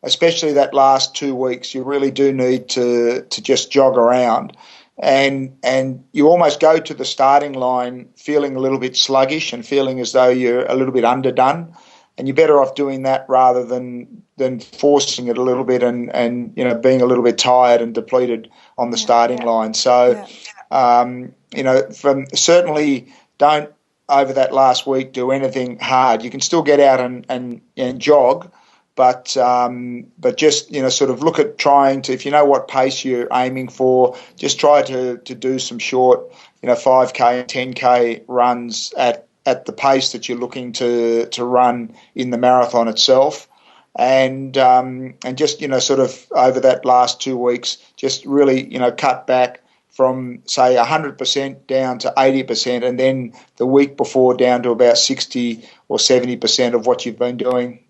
especially that last 2 weeks, you really do need to just jog around. And you almost go to the starting line feeling a little bit sluggish and feeling as though you're a little bit underdone. And you're better off doing that rather than forcing it a little bit and being a little bit tired and depleted on the starting line. So, certainly don't over that last week do anything hard. You can still get out and jog, but just sort of look at trying to, if you know what pace you're aiming for, just try to do some short 5K and 10K runs at the pace that you're looking to run in the marathon itself, and just sort of over that last 2 weeks, just really cut back from say 100% down to 80%, and then the week before down to about 60 or 70% of what you've been doing.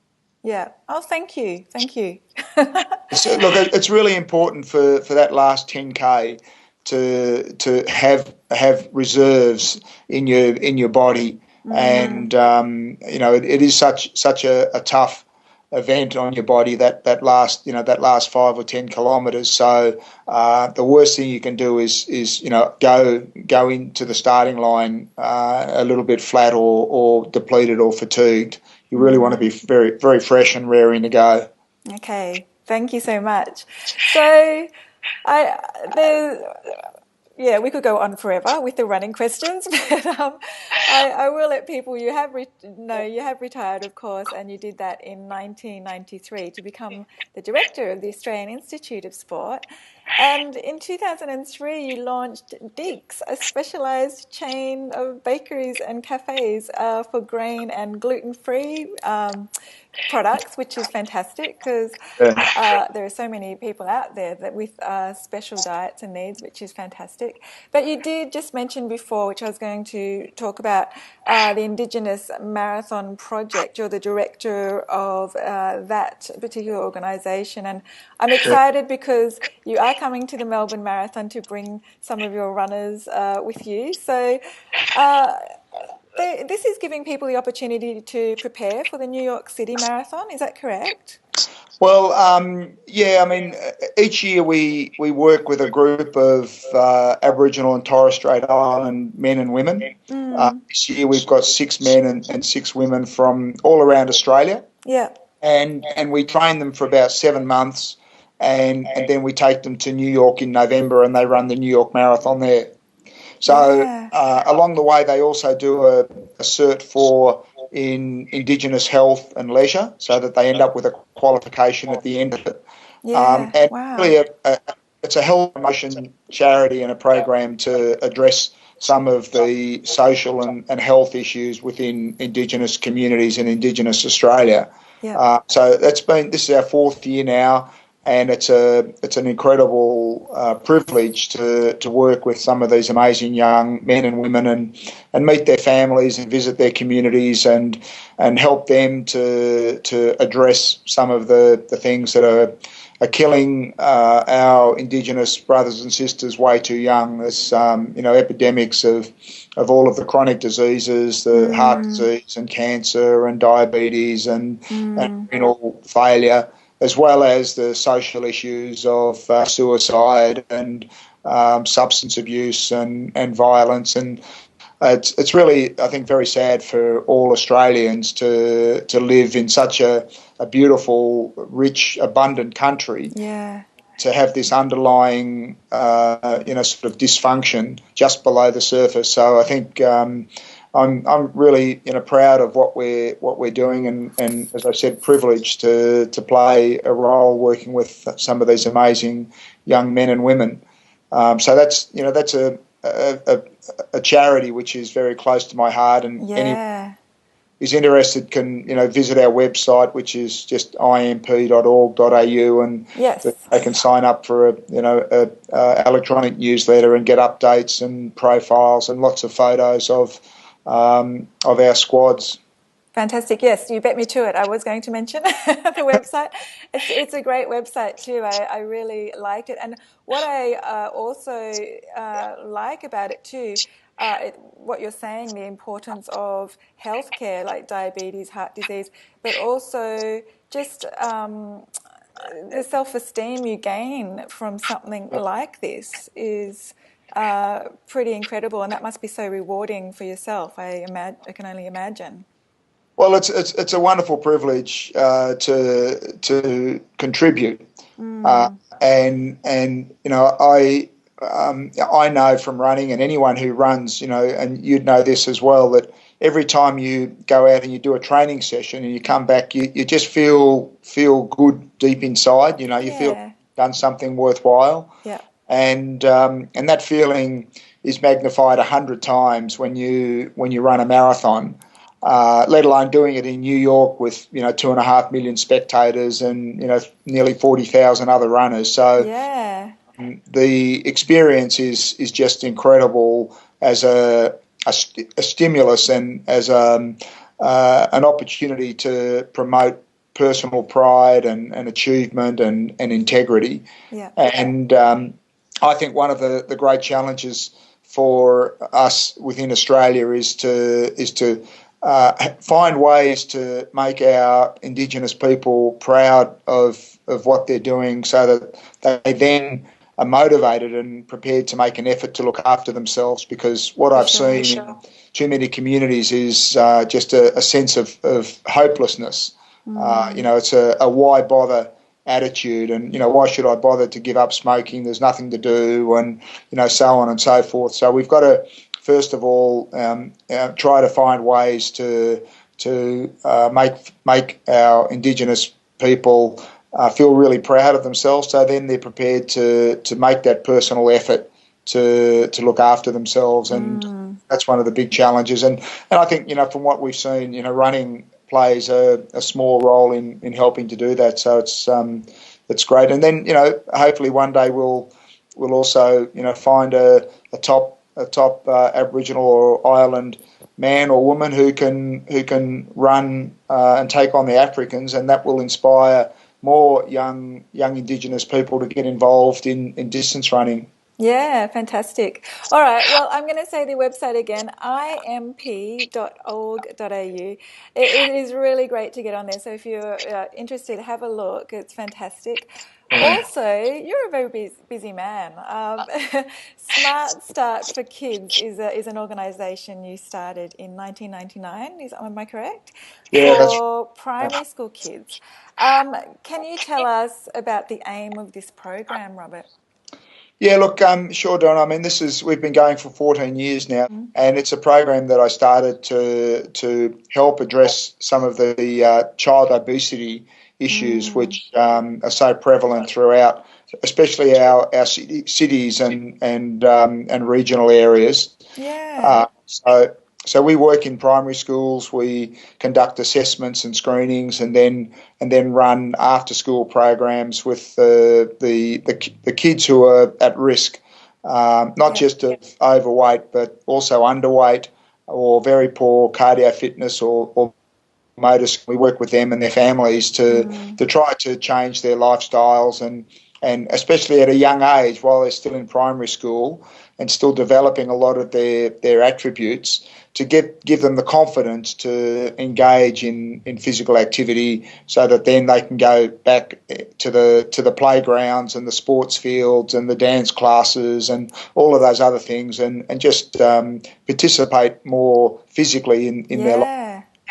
Yeah. Oh, thank you. So, look, it's really important for that last 10K to have reserves in your body, and it is such a tough event on your body that last 5 or 10 kilometres. So the worst thing you can do is go into the starting line a little bit flat or depleted or fatigued. You really want to be very, very fresh and raring to go. Okay, thank you so much. So, we could go on forever with the running questions, but I will let people. You have retired, of course, and you did that in 1993 to become the director of the Australian Institute of Sport. And in 2003, you launched Deeks, a specialised chain of bakeries and cafes for grain and gluten-free products, which is fantastic because there are so many people out there that with special diets and needs, which is fantastic. But you did just mention before, which I was going to talk about, the Indigenous Marathon Project. You're the director of that particular organisation, and I'm excited because you are coming to the Melbourne Marathon to bring some of your runners with you. So this is giving people the opportunity to prepare for the New York City Marathon. Is that correct? Well, I mean, each year we work with a group of Aboriginal and Torres Strait Island men and women. This year we've got 6 men and 6 women from all around Australia. Yeah. And we train them for about 7 months, and then we take them to New York in November, and they run the New York Marathon there. So along the way, they also do a cert for in Indigenous health and leisure, so that they end up with a qualification at the end of it. Really, it's a health promotion charity and a program to address some of the social and health issues within Indigenous communities in Indigenous Australia. So this is our 4th year now. And it's an incredible privilege to work with some of these amazing young men and women and meet their families and visit their communities and help them to address some of the things that are killing our Indigenous brothers and sisters way too young. There's epidemics of all of the chronic diseases, the heart disease and cancer and diabetes and renal failure, as well as the social issues of suicide and substance abuse and violence. And it's really, I think, very sad for all Australians to live in such a beautiful, rich, abundant country. Yeah. To have this underlying, sort of dysfunction just below the surface. So I think I'm really proud of what we're doing, and as I said, privileged to play a role working with some of these amazing young men and women. So that's a charity which is very close to my heart, and anyone who's interested can visit our website, which is just imp.org.au, and they can sign up for a electronic newsletter and get updates and profiles and lots of photos of our squads. Fantastic. Yes, you bet me to it. I was going to mention the website. It's a great website too. I really liked it. And what I also like about it too, what you're saying, the importance of healthcare like diabetes, heart disease, but also just the self-esteem you gain from something like this is pretty incredible, and that must be so rewarding for yourself. I can only imagine. Well, it's a wonderful privilege to contribute, and I know from running, and anyone who runs, and you'd know this as well, that every time you go out and you do a training session and you come back, you just feel good deep inside. You feel done something worthwhile. Yeah. And that feeling is magnified 100 times when you run a marathon. Let alone doing it in New York with 2.5 million spectators and nearly 40,000 other runners. So the experience is just incredible as a stimulus and as an opportunity to promote personal pride and achievement and integrity. Yeah. And I think one of the great challenges for us within Australia is to find ways to make our Indigenous people proud of what they're doing, so that they then are motivated and prepared to make an effort to look after themselves. Because what I've seen in too many communities is just a sense of hopelessness. It's a why bother attitude, and why should I bother to give up smoking? There's nothing to do, and so on and so forth. So we've got to first of all try to find ways to make our Indigenous people feel really proud of themselves, so then they're prepared to make that personal effort to look after themselves, and that's one of the big challenges. And I think from what we've seen, running plays a small role in helping to do that. So it's great. And then hopefully one day we'll also find a top Aboriginal or island man or woman who can run and take on the Africans, and that will inspire more young Indigenous people to get involved in distance running. Yeah, fantastic. All right, well, I'm going to say the website again, imp.org.au. It is really great to get on there, so if you're interested, have a look. It's fantastic. Also, you're a very busy man. Smart Start for Kids is an organisation you started in 1999, am I correct? Yeah, for primary school kids. Can you tell us about the aim of this program, Robert? Yeah, look, sure, Don. I mean, we've been going for 14 years now, and it's a program that I started to help address some of the child obesity issues, which are so prevalent throughout, especially our cities and regional areas. Yeah. So we work in primary schools. We conduct assessments and screenings, and then run after school programs with the kids who are at risk, not just of overweight, but also underweight or very poor cardio fitness or motor. We work with them and their families to try to change their lifestyles and especially at a young age while they're still in primary school and still developing a lot of their attributes, to give them the confidence to engage in physical activity, so that then they can go back to the playgrounds and the sports fields and the dance classes and all of those other things and just participate more physically in their life.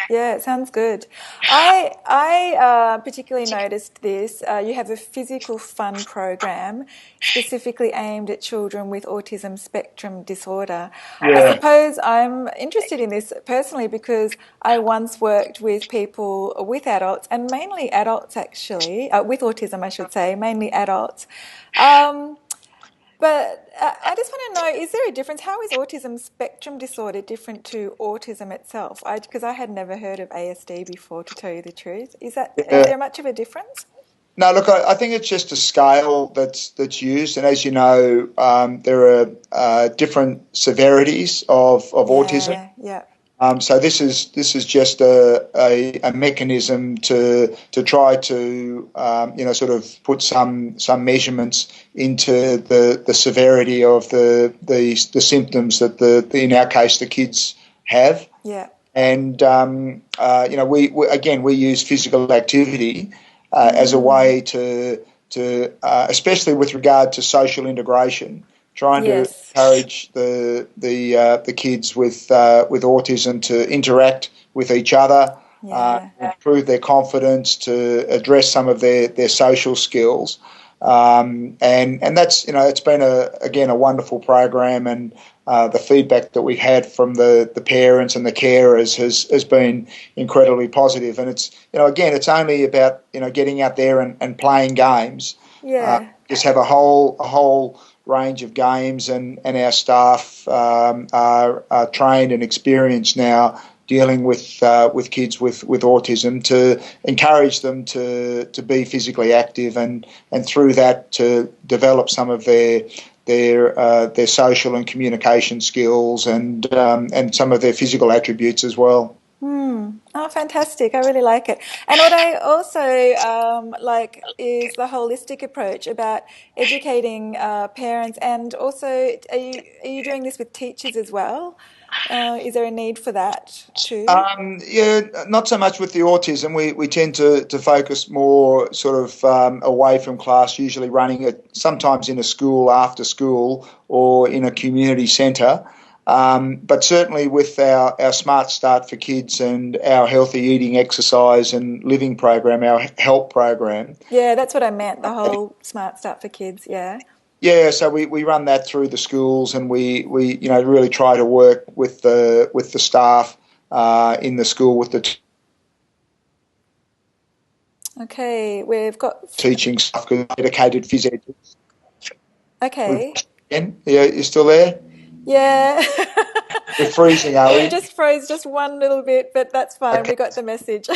Yeah, it sounds good. I particularly noticed this. You have a physical fun program specifically aimed at children with autism spectrum disorder. Yeah. I suppose I'm interested in this personally because I once worked with people, with adults, and mainly adults actually, with autism I should say, mainly adults. But I just want to know, is there a difference? How is autism spectrum disorder different to autism itself? Because I had never heard of ASD before, to tell you the truth. Is there much of a difference? No, look, I think it's just a scale that's used, and as you know, there are different severities of autism. Yeah. So this is just a mechanism to try to sort of put some measurements into the severity of the symptoms that in our case the kids have. Yeah. And we use physical activity as a way to especially with regard to social integration, trying to encourage the kids with autism to interact with each other, improve their confidence, to address some of their social skills. And that's, it's been a wonderful program, and the feedback that we've had from the parents and the carers has been incredibly positive. And it's, it's only about, getting out there and playing games. Just have a whole range of games, and our staff are trained and experienced now dealing with kids with autism, to encourage them to be physically active, and through that to develop some of their social and communication skills, and some of their physical attributes as well. Oh, fantastic. I really like it. And what I also like is the holistic approach about educating parents, and also are you doing this with teachers as well? Is there a need for that too? Not so much with the autism. We tend to focus more sort of away from class, usually running it sometimes in a school, after school, or in a community centre. But certainly with our Smart Start for Kids and our healthy eating, exercise and living program, our HELP program. Yeah, that's what I meant, the whole Smart Start for Kids, Yeah, so we run that through the schools, and we really try to work with the staff in the school, with the Okay, we've got teaching staff, dedicated phys ed. Okay. Yeah, you still there? Yeah. We're freezing, are we? We just froze just one little bit, but that's fine. Okay. We got the message.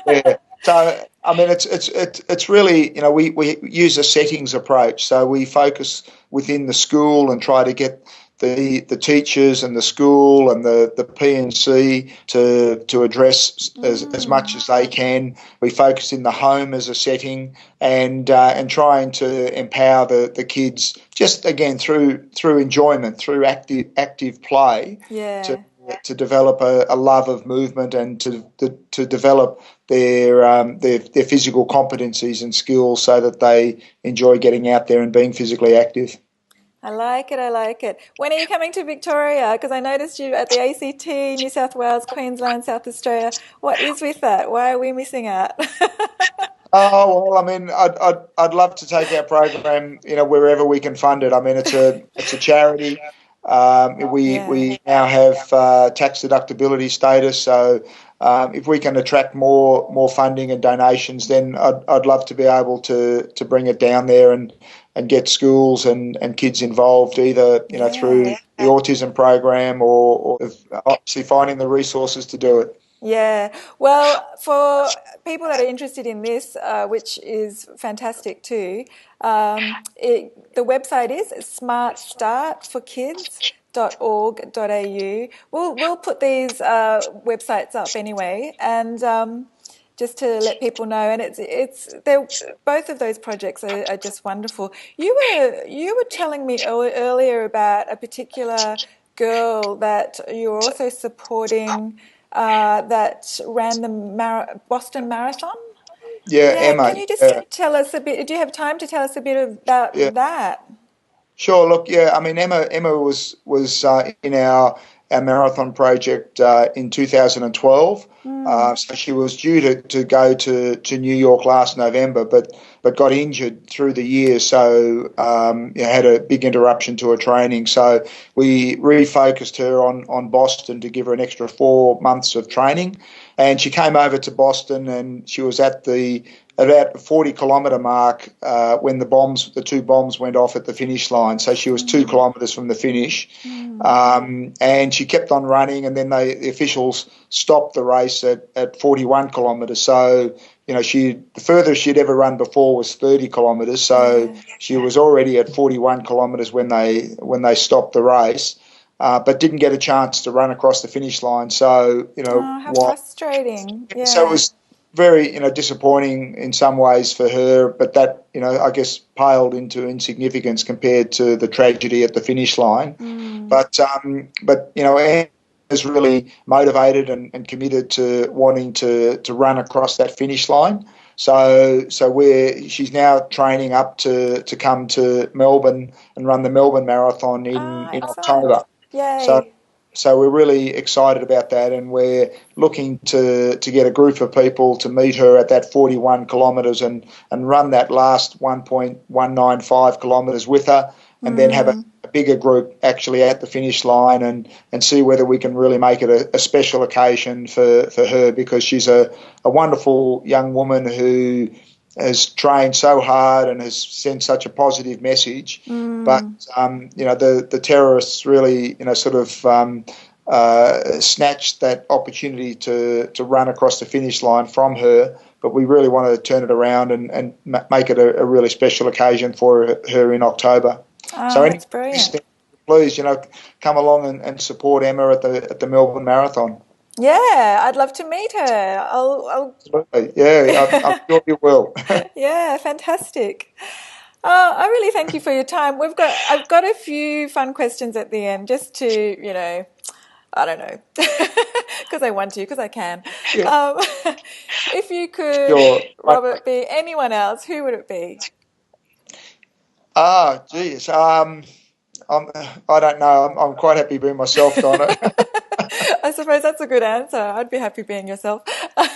Yeah. So, I mean, it's really, we use a settings approach. So we focus within the school and try to get the teachers and the school and the P&C to address as much as they can. We focus in the home as a setting, and trying to empower the kids, just again through enjoyment, through active play. Yeah. To develop a love of movement, and to develop their physical competencies and skills, so that they enjoy getting out there and being physically active. I like it. When are you coming to Victoria? Because I noticed you at the ACT, New South Wales, Queensland, South Australia. What is with that? Why are we missing out? Oh, well, I mean, I'd love to take our program, wherever we can fund it. I mean, it's a charity. We now have tax deductibility status, so if we can attract more funding and donations, then I'd love to be able to bring it down there and get schools and kids involved, either through the autism program, or obviously finding the resources to do it. Yeah, well, for people that are interested in this, which is fantastic too, the website is smartstartforkids.org.au. We'll put these websites up anyway, and just to let people know. And both of those projects are just wonderful. You were telling me earlier about a particular girl that you're also supporting. That ran the Boston Marathon? Yeah, Emma. Can you just tell us a bit, do you have time to tell us a bit about that? Sure, look, I mean, Emma was in our marathon project in 2012. So she was due to go to New York last November, but got injured through the year, so had a big interruption to her training. So we refocused her on Boston to give her an extra 4 months of training. And she came over to Boston, and she was at about the 40-kilometre mark when the two bombs went off at the finish line. So she was 2 kilometres from the finish. And she kept on running, and then the officials stopped the race at 41 kilometres. So, the furthest she'd ever run before was 30 kilometres. So she was already at 41 kilometres when they stopped the race. But didn't get a chance to run across the finish line. So, how frustrating. Yeah. So it was very, disappointing in some ways for her, but that, I guess paled into insignificance compared to the tragedy at the finish line. But Anne is really motivated and committed to wanting to run across that finish line. So she's now training up to come to Melbourne and run the Melbourne Marathon in excellent. October. So Yay. so we're really excited about that, and we're looking to get a group of people to meet her at that 41 kilometres and run that last 1.195 kilometres with her, and then have a bigger group actually at the finish line and see whether we can really make it a special occasion for her, because she's a wonderful young woman who has trained so hard and has sent such a positive message. But, the terrorists really, snatched that opportunity to run across the finish line from her. But we really want to turn it around and make it a really special occasion for her in October. So that's brilliant. Please, come along and support Emma at the Melbourne Marathon. Yeah, I'd love to meet her. Absolutely. Yeah, I'm sure you will. Yeah, fantastic. I really thank you for your time. I've got a few fun questions at the end, just to, I don't know, because I want to, because I can. Yeah. If you could, Sure. Robert, be anyone else, who would it be? Geez. I don't know. I'm quite happy being myself, Donna. I suppose that's a good answer. I'd be happy being yourself. So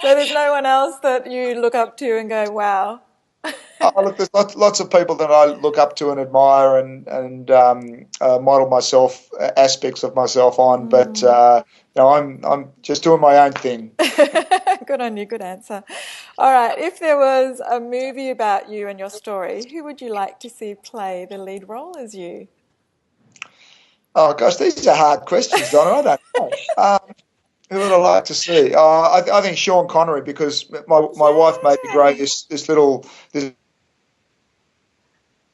there's no one else that you look up to and go, wow. Look, there's lots of people that I look up to and admire and model myself, aspects of myself on, but I'm just doing my own thing. Good on you. Good answer. All right. If there was a movie about you and your story, who would you like to see play the lead role as you? Oh gosh, these are hard questions, Donna. I don't know. Who would I like to see? I think Sean Connery, because my wife made me grow this little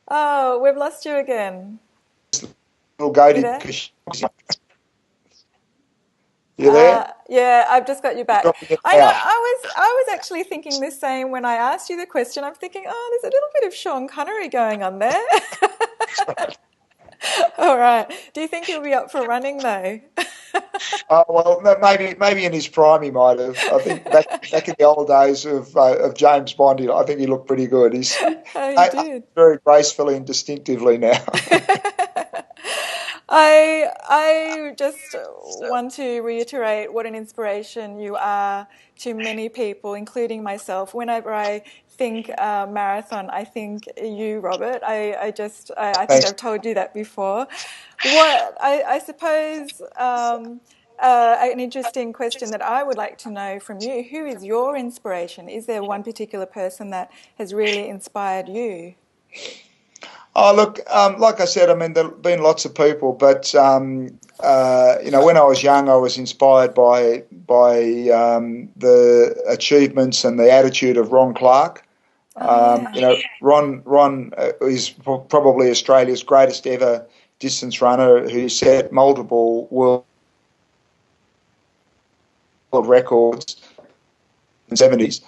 Oh, we've lost you again. goatee. You there? Yeah, I've just got you back. I know. I was actually thinking the same when I asked you the question. I'm thinking, oh, there's a little bit of Sean Connery going on there. All right. Do you think he'll be up for running though? Well, no, maybe in his prime he might have. I think back in the old days of James Bond, I think he looked pretty good. He's Oh, he did. very gracefully and distinctively now. I just want to reiterate what an inspiration you are to many people, including myself. Whenever I think marathon, I think you, Robert. I think I've told you that before. I suppose an interesting question that I would like to know from you: who is your inspiration? Is there one particular person that has really inspired you? Oh, look, like I said, I mean, there have been lots of people, but, when I was young, I was inspired by the achievements and the attitude of Ron Clark. Ron is probably Australia's greatest ever distance runner, who set multiple world records in the 70s,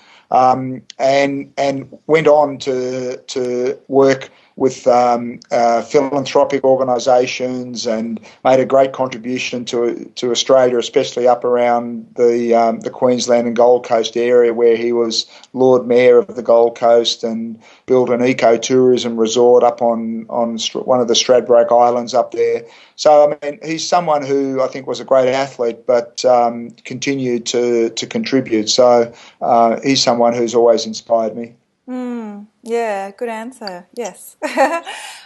and went on to work with philanthropic organisations and made a great contribution to Australia, especially up around the Queensland and Gold Coast area, where he was Lord Mayor of the Gold Coast and built an ecotourism resort up on one of the Stradbroke Islands up there. So, I mean, he's someone who I think was a great athlete, but continued to contribute. So he's someone who's always inspired me. Yeah, good answer. Yes. All right.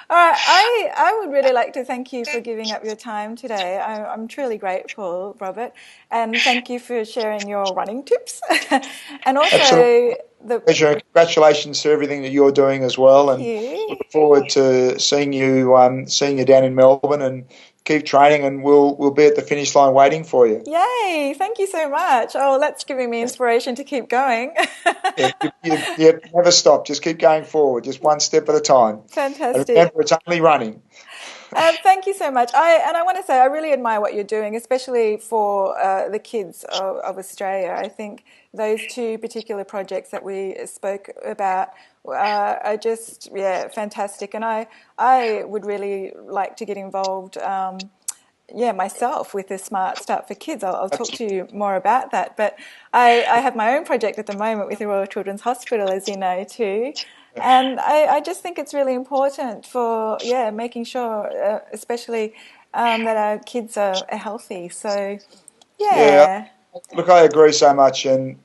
I would really like to thank you for giving up your time today. I'm truly grateful, Robert, and thank you for sharing your running tips. And also Absolutely. Pleasure. Congratulations to everything that you're doing as well, and look forward to seeing you down in Melbourne, and keep training, and we'll be at the finish line waiting for you. Yay! Thank you so much. Oh, that's giving me inspiration to keep going. You never stop. Just keep going forward, just one step at a time. Fantastic. And remember, it's only running. Thank you so much. I want to say I really admire what you're doing, especially for the kids of Australia. I think those two particular projects that we spoke about are just, fantastic. And I would really like to get involved myself with the Smart Start for Kids. I'll talk to you more about that. But I have my own project at the moment with the Royal Children's Hospital, as you know, too. And I just think it's really important for, making sure, especially that our kids are healthy. So, Yeah, look, I agree so much. And,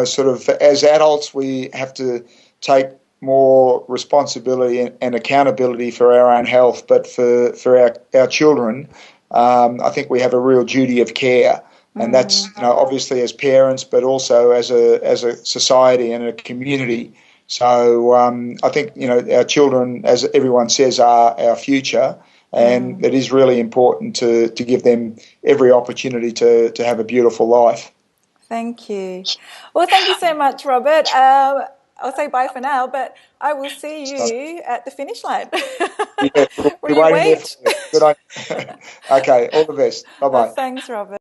sort of as adults, we have to take more responsibility and accountability for our own health. But for our children, I think we have a real duty of care. And that's, obviously as parents, but also as a society and a community. So I think, our children, as everyone says, are our future. And it is really important to give them every opportunity to have a beautiful life. Thank you. Well, thank you so much, Robert. I'll say bye for now, but I will see you at the finish line. Yeah, we'll Will be you waiting there wait? for you. Good on. Okay, all the best. Bye-bye. Thanks, Robert.